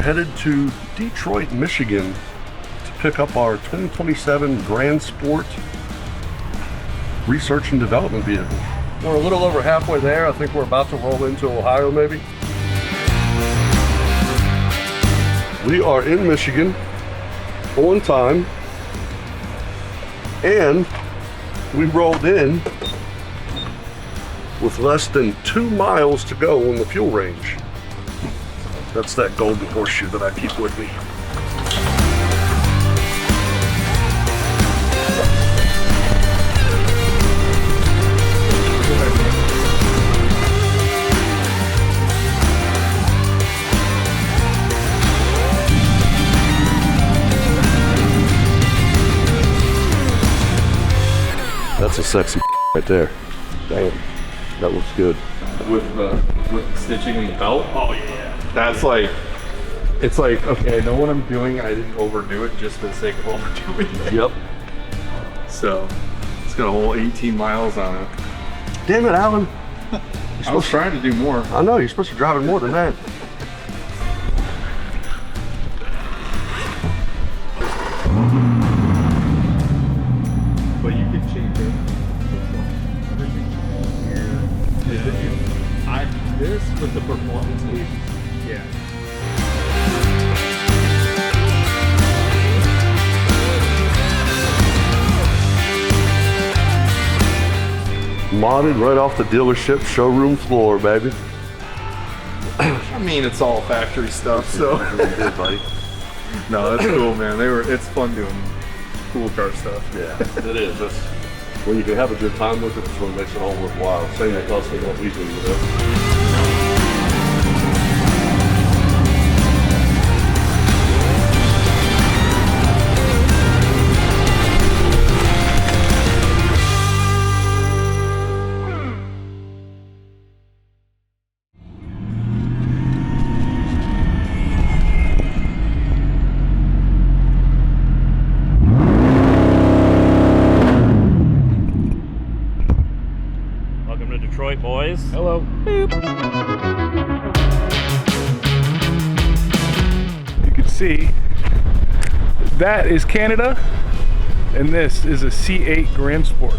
headed to Detroit, Michigan to pick up our 2027 Grand Sport research and development vehicle. We're a little over halfway there. I think we're about to roll into Ohio maybe. We are in Michigan on time, and we rolled in with less than 2 miles to go on the fuel range. That's that golden horseshoe that I keep with me. That's a sexy right there. Damn, that looks good. With the stitching in the belt? Oh yeah. That's like, it's like, okay, I know what I'm doing. I didn't overdo it just for the sake of overdoing it. Yep. So, it's got a whole 18 miles on it. Damn it, Alan. I was trying to do more. I know, you're supposed to drive it more than that. But you can change it. This with the performance gauge. Yeah. Modded right off the dealership showroom floor, baby. I mean, it's all factory stuff, so. Good, buddy. No, that's cool, man. It's fun doing cool car stuff. Yeah, it is. Well, you can have a good time with it. That's what makes it all worthwhile. Same with us and what we do with it. Detroit, boys. Hello. Boop. You can see that is Canada, and this is a C8 Grand Sport.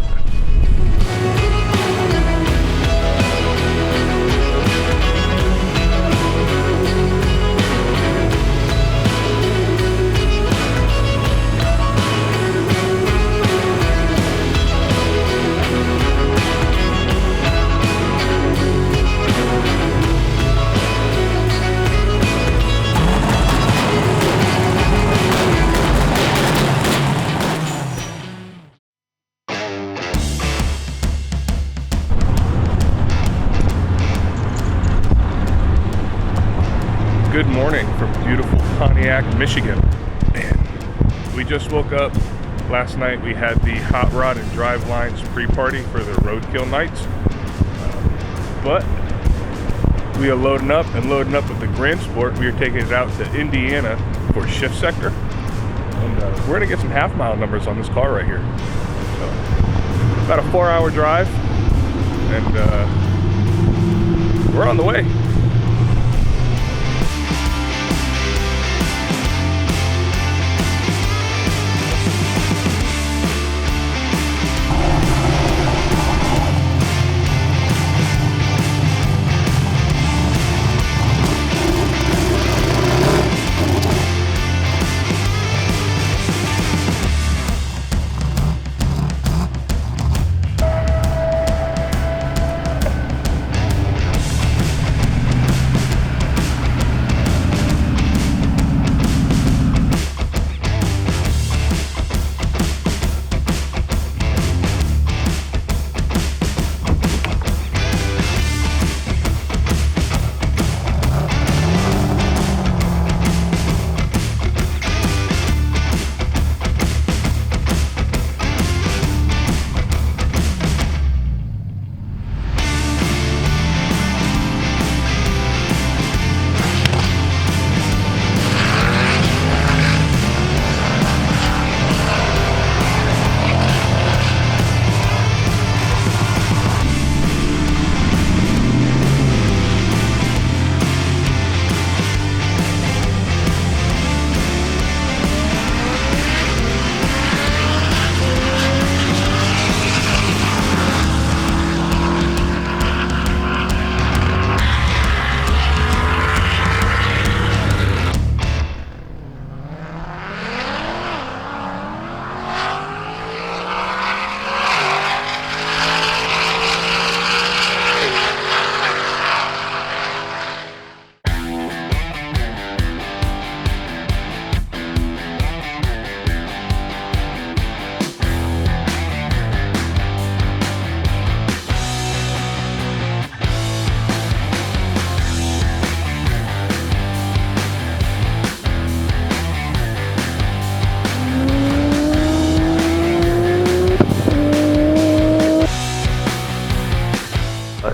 Good morning from beautiful Pontiac, Michigan. Man, we just woke up. Last night we had the Hot Rod and Drive Lines pre-party for the Roadkill Nights. But we are loading up with the Grand Sport. We are taking it out to Indiana for Shift Sector. And we're gonna get some half-mile numbers on this car right here. So, about a 4-hour drive, and we're on the way.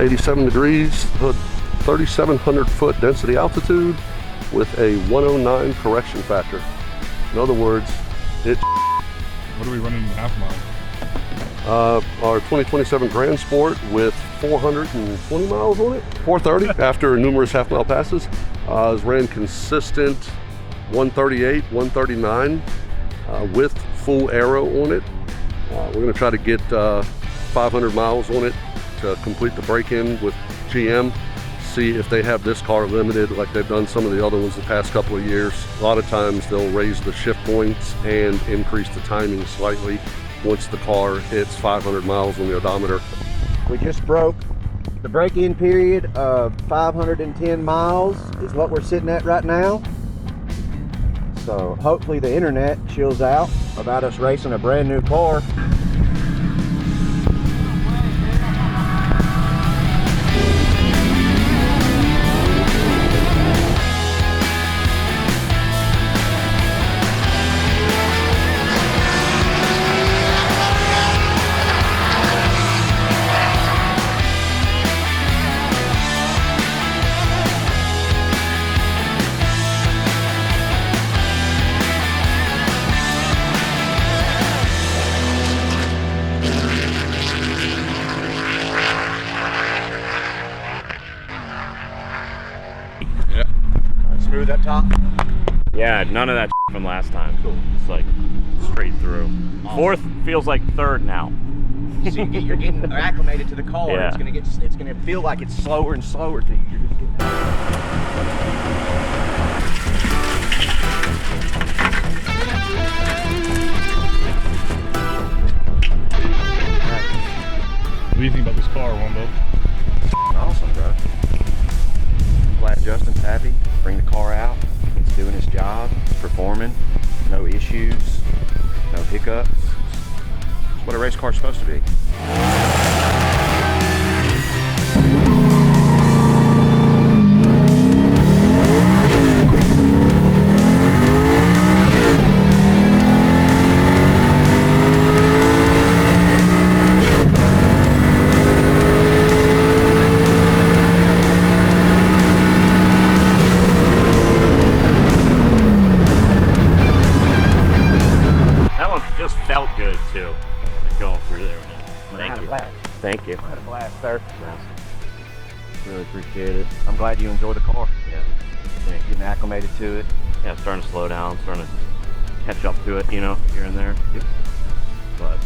87 degrees, 3,700 foot density altitude with a 109 correction factor. In other words, it. What are we running in the half mile? Our 2027 Grand Sport with 420 miles on it, 430 after numerous half mile passes. Is ran consistent 138, 139 with full aero on it. We're going to try to get 500 miles on it to complete the break-in with GM. See if they have this car limited like they've done some of the other ones the past couple of years. A lot of times they'll raise the shift points and increase the timing slightly once the car hits 500 miles on the odometer. We just broke the break-in period of 510 miles is what we're sitting at right now. So hopefully the internet chills out about us racing a brand new car. Smooth up top. Yeah, none of that from last time. Cool. It's like straight through. Awesome. Fourth feels like third now. So you're getting acclimated to the car. Yeah. It's gonna feel like it's slower and slower to you. You're just getting... What do you think about this car, Wombo? Awesome, bro. Glad Justin's happy. Bring the car out. It's doing its job. It's performing. No issues. No hiccups. It's what a race car's supposed to be. Felt good too, going through there. Thank you. Thank you. I had a blast, sir. Yes. Really appreciate it. I'm glad you enjoyed the car. Yeah. Getting acclimated to it. Yeah, starting to slow down, starting to catch up to it, you know, here and there. Yep. But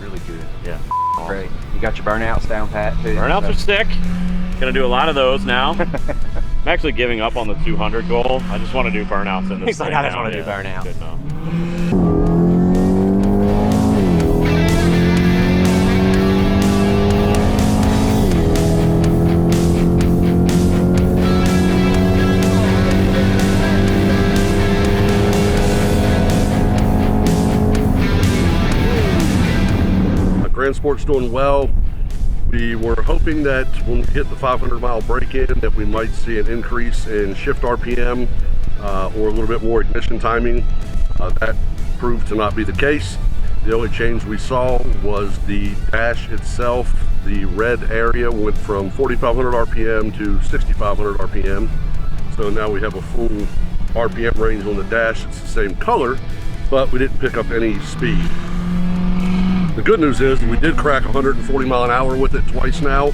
Really good. yeah, awesome. Great. You got your burnouts down pat too. Burnouts are sick. Gonna do a lot of those now. I'm actually giving up on the 200 goal. I just want to do burnouts in this. He's like, I just want to do burnouts. Good enough. Grand Sport's doing well. We were hoping that when we hit the 500 mile break-in that we might see an increase in shift RPM or a little bit more ignition timing. That proved to not be the case. The only change we saw was the dash itself. The red area went from 4,500 RPM to 6,500 RPM. So now we have a full RPM range on the dash. It's the same color, but we didn't pick up any speed. The good news is we did crack 140 mile an hour with it twice now.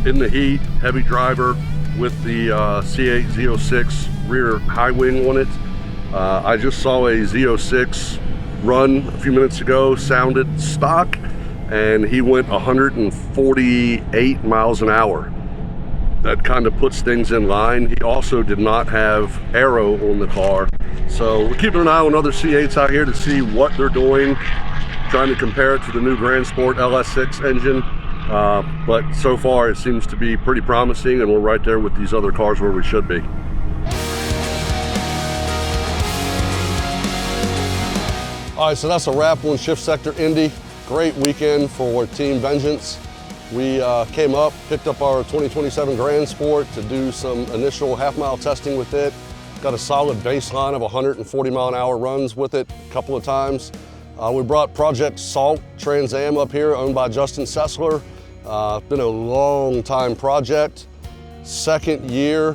In the heat, heavy driver with the C8 Z06 rear high wing on it. I just saw a Z06 run a few minutes ago, sounded stock, and he went 148 miles an hour. That kind of puts things in line. He also did not have aero on the car. So we're keeping an eye on other C8s out here to see what they're doing, trying to compare it to the new Grand Sport LS6 engine. But so far it seems to be pretty promising, and we're right there with these other cars where we should be. All right, so that's a wrap on Shift Sector Indy. Great weekend for Team Vengeance. We came up, picked up our 2027 Grand Sport to do some initial half-mile testing with it. Got a solid baseline of 140 mile an hour runs with it a couple of times. We brought Project Salt Trans Am up here, owned by Justin Sessler. Been a long time project. Second year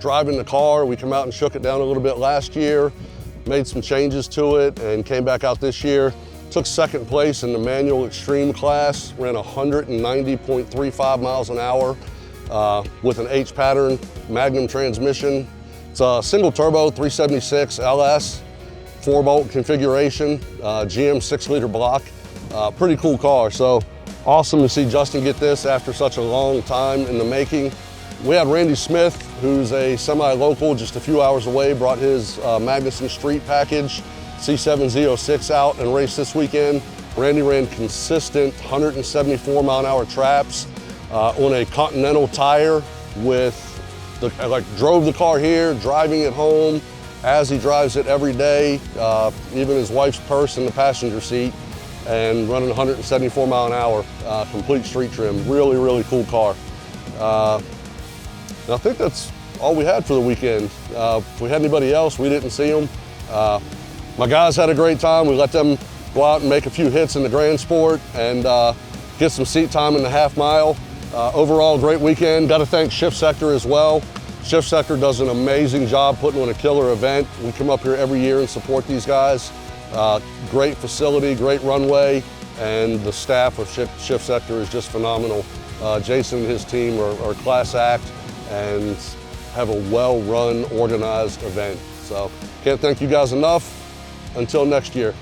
driving the car. We come out and shook it down a little bit last year, made some changes to it, and came back out this year. Took second place in the manual extreme class, ran 190.35 miles an hour with an H pattern Magnum transmission. It's a single turbo 376 LS, 4-bolt configuration, GM 6-liter block. Pretty cool car. So awesome to see Justin get this after such a long time in the making. We had Randy Smith, who's a semi-local just a few hours away, brought his Magnuson Street package, C8 Z06 out and raced this weekend. Randy ran consistent 174 mile an hour traps on a Continental tire with drove the car here, driving it home as he drives it every day, even his wife's purse in the passenger seat, and running 174 mile an hour, complete street trim. Really, really cool car. And I think that's all we had for the weekend. If we had anybody else, we didn't see them. My guys had a great time. We let them go out and make a few hits in the Grand Sport and get some seat time in the half mile. Overall, great weekend. Got to thank Shift Sector as well. Shift Sector does an amazing job putting on a killer event. We come up here every year and support these guys. Great facility, great runway, and the staff of Shift Sector is just phenomenal. Jason and his team are class act and have a well-run, organized event. So can't thank you guys enough. Until next year.